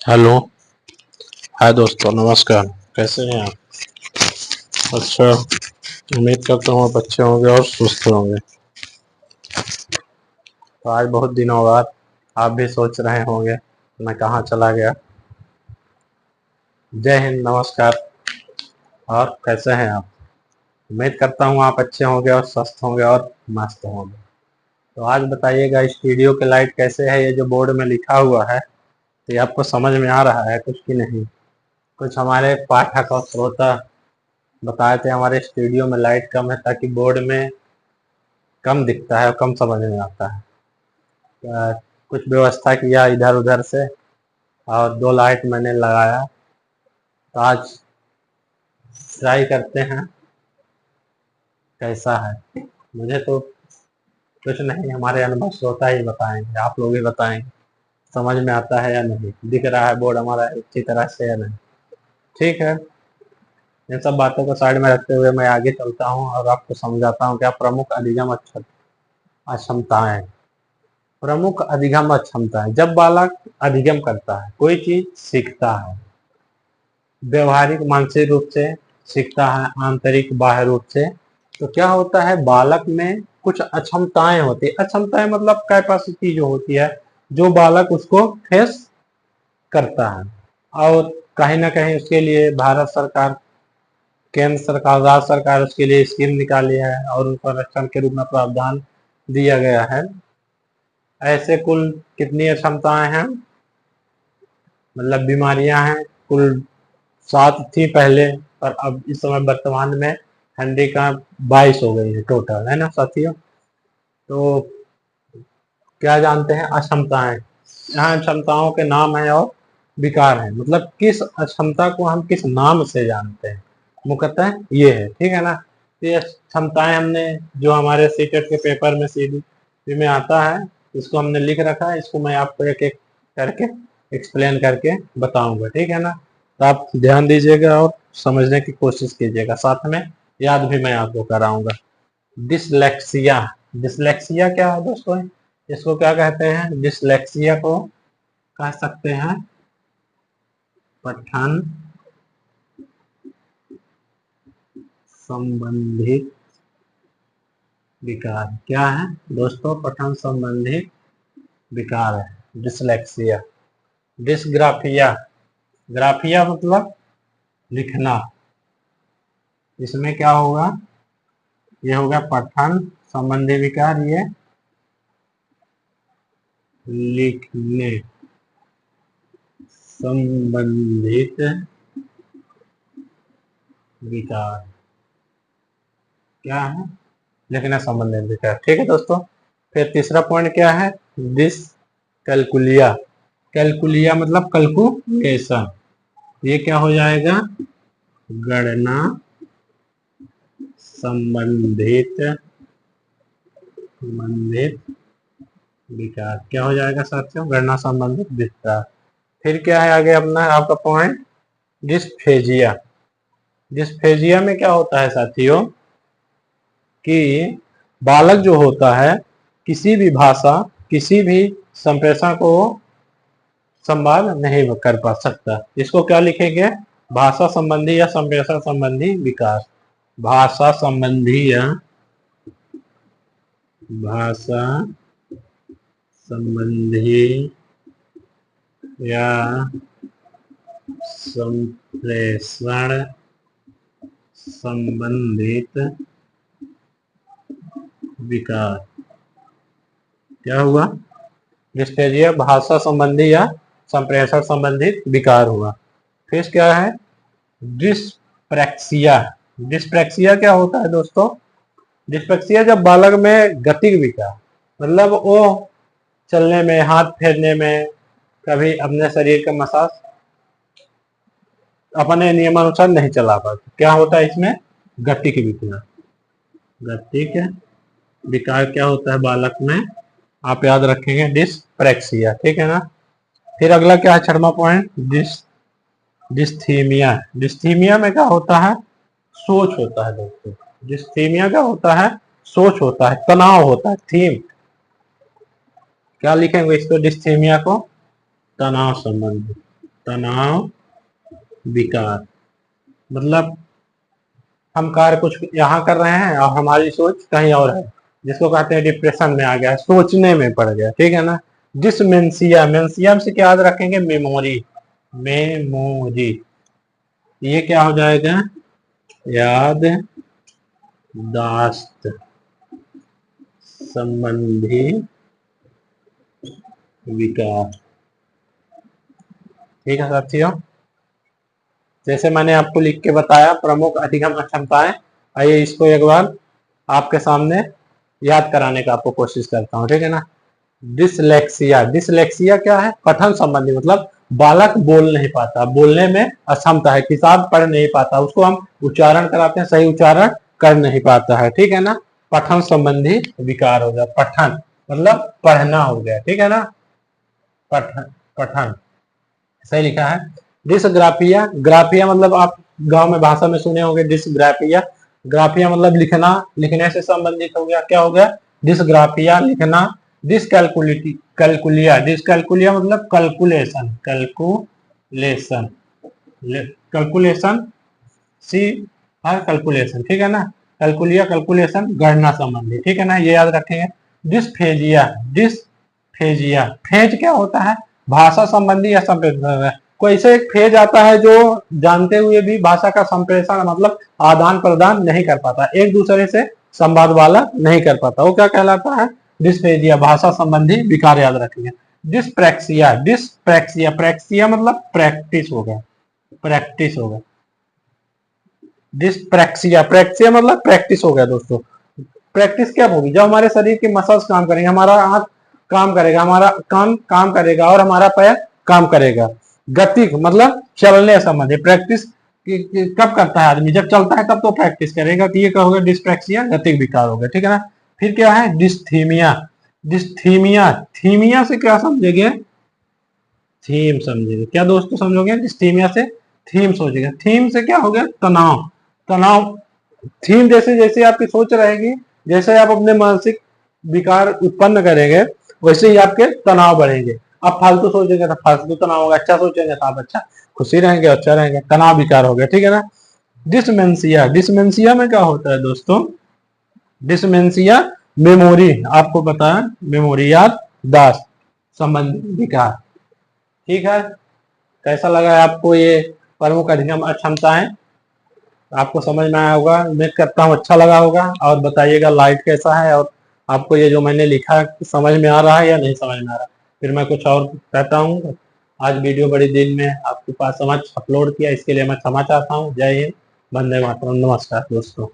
Hello. हाय दोस्तों, नमस्कार। कैसे हैं आप? अच्छा। उम्मीद करता हूँ आप अच्छे होंगे और सुस्त होंगे। तो आज बहुत दिनों बाद आप भी सोच रहे होंगे मैं कहाँ चला गया। जय हिंद, नमस्कार। और कैसे हैं आप? उम्मीद करता हूँ आप अच्छे होंगे और स्वस्थ होंगे और मस्त होंगे। तो आज बताइएगा, इस वीडियो की लाइट कैसे है? ये जो बोर्ड में लिखा हुआ है, तो ये आपको समझ में आ रहा है कुछ कि नहीं? कुछ हमारे पाठक और श्रोता बताए थे हमारे स्टूडियो में लाइट कम है ताकि बोर्ड में कम दिखता है और कम समझ में आता है। कुछ व्यवस्था किया इधर उधर से और दो लाइट मैंने लगाया। तो आज ट्राई करते हैं कैसा है। मुझे तो कुछ नहीं, हमारे अनुभव श्रोता ही बताएंगे, आप लोग ही बताएंगे समझ में आता है या नहीं, दिख रहा है बोर्ड हमारा अच्छी तरह से या नहीं। ठीक है, इन सब बातों को साइड में रखते हुए मैं आगे चलता हूँ और आपको समझाता हूँ क्या प्रमुख अधिगम अक्षमताएं। प्रमुख अधिगम अक्षमताएं, जब बालक अधिगम करता है, कोई चीज सीखता है, व्यवहारिक मानसिक रूप से सीखता है, आंतरिक बाह्य रूप से, तो क्या होता है बालक में कुछ अक्षमताएं होती है। अक्षमताएं मतलब कैपेसिटी जो होती है, जो बालक उसको फेस करता है। और कहीं ना कहीं उसके लिए भारत सरकार, केंद्र सरकार, राज्य सरकार उसके लिए स्कीम निकाली है और उन पर रक्षण के रूप में प्रावधान दिया गया है। ऐसे कुल कितनी अक्षमताएं हैं, मतलब बीमारियां हैं, कुल 7 थी पहले, पर अब इस समय वर्तमान में ठंडी का 22 हो गई है टोटल, है ना साथियों? तो क्या जानते हैं अक्षमताएं? यहाँ क्षमताओं के नाम है और विकार है, मतलब किस अक्षमता को हम किस नाम से जानते हैं, मुख्यतः ये है। ठीक है ना? तो ये क्षमताएं हमने जो हमारे सीटेट के पेपर में सीडी में आता है, इसको हमने लिख रखा है। इसको मैं आपको एक एक करके एक्सप्लेन करके बताऊंगा। ठीक है ना? तो आप ध्यान दीजिएगा और समझने की कोशिश कीजिएगा, साथ में याद भी मैं आपको कराऊंगा। डिसलेक्सिया। डिसलेक्सिया क्या है दोस्तों? इसको क्या कहते हैं? डिसलेक्सिया को कह सकते हैं पठन संबंधित विकार। क्या है दोस्तों? पठन संबंधित विकार है डिसलेक्सिया। डिसग्राफिया, ग्राफिया मतलब लिखना, इसमें क्या होगा? ये होगा पठन संबंधी विकार, ये लिखने संबंधित विकार। क्या है? लिखने संबंधित विकार। ठीक है दोस्तों। फिर तीसरा पॉइंट क्या है? डिस कैलकुलिया। कैलकुलिया मतलब कैलकुलेशन, ये क्या हो जाएगा? गणना संबंधित संबंधित विकार। क्या हो जाएगा साथियों? गणना संबंधित विकार। फिर क्या है आगे अपना आपका पॉइंट? डिस्फेजिया। डिस्फेजिया में क्या होता है साथियों कि बालक जो होता है किसी भी भाषा, किसी भी संप्रेषण को संवाद नहीं कर पा सकता। इसको क्या लिखेंगे? भाषा संबंधी या संप्रेषण संबंधी विकास। भाषा संबंधी या भाषा संबंधी या संप्रेषण संबंधित विकार। क्या हुआ? डिस्पेजिया भाषा संबंधी या संप्रेषण संबंधित विकार हुआ। फिर क्या है? डिस्प्रैक्सिया। डिस्प्रैक्सिया क्या होता है दोस्तों? डिस्प्रैक्सिया जब बालक में गतिक विकार, मतलब वो चलने में, हाथ फेरने में, कभी अपने शरीर का मसाज अपने नियमानुसार नहीं चला पाते। क्या होता है इसमें? गतिक विकार। गतिक विकार क्या होता है बालक में? आप याद रखेंगे डिस्प्रैक्सिया। ठीक है ना? फिर अगला क्या है? छठवां पॉइंट डिस्थीमिया। डिस्थीमिया में क्या होता है? सोच होता है दोस्तों। डिस्थीमिया क्या होता है? सोच होता है, तनाव होता है, थीम। क्या लिखेंगे इसको? डिस्थीमिया को तनाव संबंधी। तनाव विकार। मतलब हम कार्य कुछ यहाँ कर रहे हैं और हमारी सोच कहीं और है, जिसको कहते हैं डिप्रेशन में आ गया, सोचने में पड़ गया, ठीक है ना। डिसमेंसिया, मेंसिया से क्या याद रखेंगे, मेमोरी, मेमोरी, ये क्या हो जाएगा, याद दाश्त संबंधी विकार। ठीक है साथियों, जैसे मैंने आपको लिख के बताया प्रमुख अधिगम अक्षमताएं, आइए इसको एक बार आपके सामने याद कराने का आपको कोशिश करता हूँ, ठीक है ना। डिसलेक्सिया, डिसलेक्सिया क्या है, पठन संबंधी, मतलब बालक बोल नहीं पाता, बोलने में अक्षमता है, किताब पढ़ नहीं पाता, उसको हम उच्चारण कराते हैं, सही उच्चारण कर नहीं पाता है, ठीक है ना। पठन संबंधी विकार हो गया, पठन मतलब पढ़ना हो गया, ठीक है ना, पठन, पठन सही लिखा है। डिसग्राफिया, ग्राफिया मतलब आप गांव में भाषा में सुने होंगे डिसग्राफिया, ग्राफिया मतलब लिखना, लिखने से संबंधित हो गया, क्या हो गया, डिसग्राफिया लिखना। डिसकैलकुलिटी, कैलकुलिया, डिसकैलकुलिया मतलब कैलकुलेशन, कैलकुलेशन, कैलकुलेशन, सी हर कैलकुलेशन, ठीक है ना। कैलकुलिया कैलकुलेशन गणना संबंधी, ठीक है ना, ये याद रखेंगे। डिसफेजिया, डिसफेजिया, फेज क्या होता है, भाषा संबंधी या संप्रेषण, कोई ऐसे एक फेज आता है जो जानते हुए भी भाषा का संप्रेषण मतलब आदान प्रदान नहीं कर पाता, एक दूसरे से संवाद वाला नहीं कर पाता, वो क्या कहलाता है, डिसफेजिया, भाषा संबंधी विकार याद रखेंगे। डिसप्रैक्सिया, डिसप्रैक्सिया, प्रैक्सिया मतलब प्रैक्टिस होगा, प्रैक्टिस होगा। डिसप्रैक्सिया, प्रैक्सिया मतलब प्रैक्टिस हो गया दोस्तों। प्रैक्टिस क्या होगी, जब हमारे शरीर के मसल्स काम करेंगे, हमारा हाथ काम करेगा, हमारा कान काम करेगा और हमारा पैर काम करेगा। गति मतलब चलने संबंधी, प्रैक्टिस कब करता है आदमी, जब चलता है तब तो प्रैक्टिस करेगा, तो ये क्या होगा, डिसप्रैक्सिया, गतिक विकार हो गया, ठीक है ना। फिर क्या है, डिस्थीमिया, डिस्थीमिया, थीमिया से क्या समझेंगे, थीम समझेंगे, क्या दोस्तों समझोगे, डिस्थीमिया से थीम सोचेगा, थीम से क्या हो गया, तनाव, तनाव, थीम जैसे जैसे आपकी सोच रहेगी, जैसे आप अपने मानसिक विकार उत्पन्न करेंगे, वैसे ही आपके तनाव बढ़ेंगे। आप फालतू सोचेंगे तो फालतू तनाव होगा, अच्छा सोचेंगे तो आप अच्छा खुशी रहेंगे, अच्छा रहेंगे, तनाव विकार हो गया, ठीक है ना। डिसमेंसिया, डिसमेंसिया में क्या होता है दोस्तों, डिसमेंसिया मेमोरी, आपको पता है मेमोरी, याद दाश्त संबंधी विकार, ठीक है। कैसा लगा आपको ये प्रमुख अधिगम अक्षमताएं, आपको समझ में आया होगा, उम्मीद करता हूँ अच्छा लगा होगा, और बताइएगा लाइट कैसा है, और आपको ये जो मैंने लिखा समझ में आ रहा है या नहीं समझ में आ रहा, फिर मैं कुछ और कहता हूँ। आज वीडियो बड़ी दिन में आपके पास समझ अपलोड किया, इसके लिए मैं क्षमा चाहता हूँ। जय हिंद, वंदे मातरम, नमस्कार दोस्तों।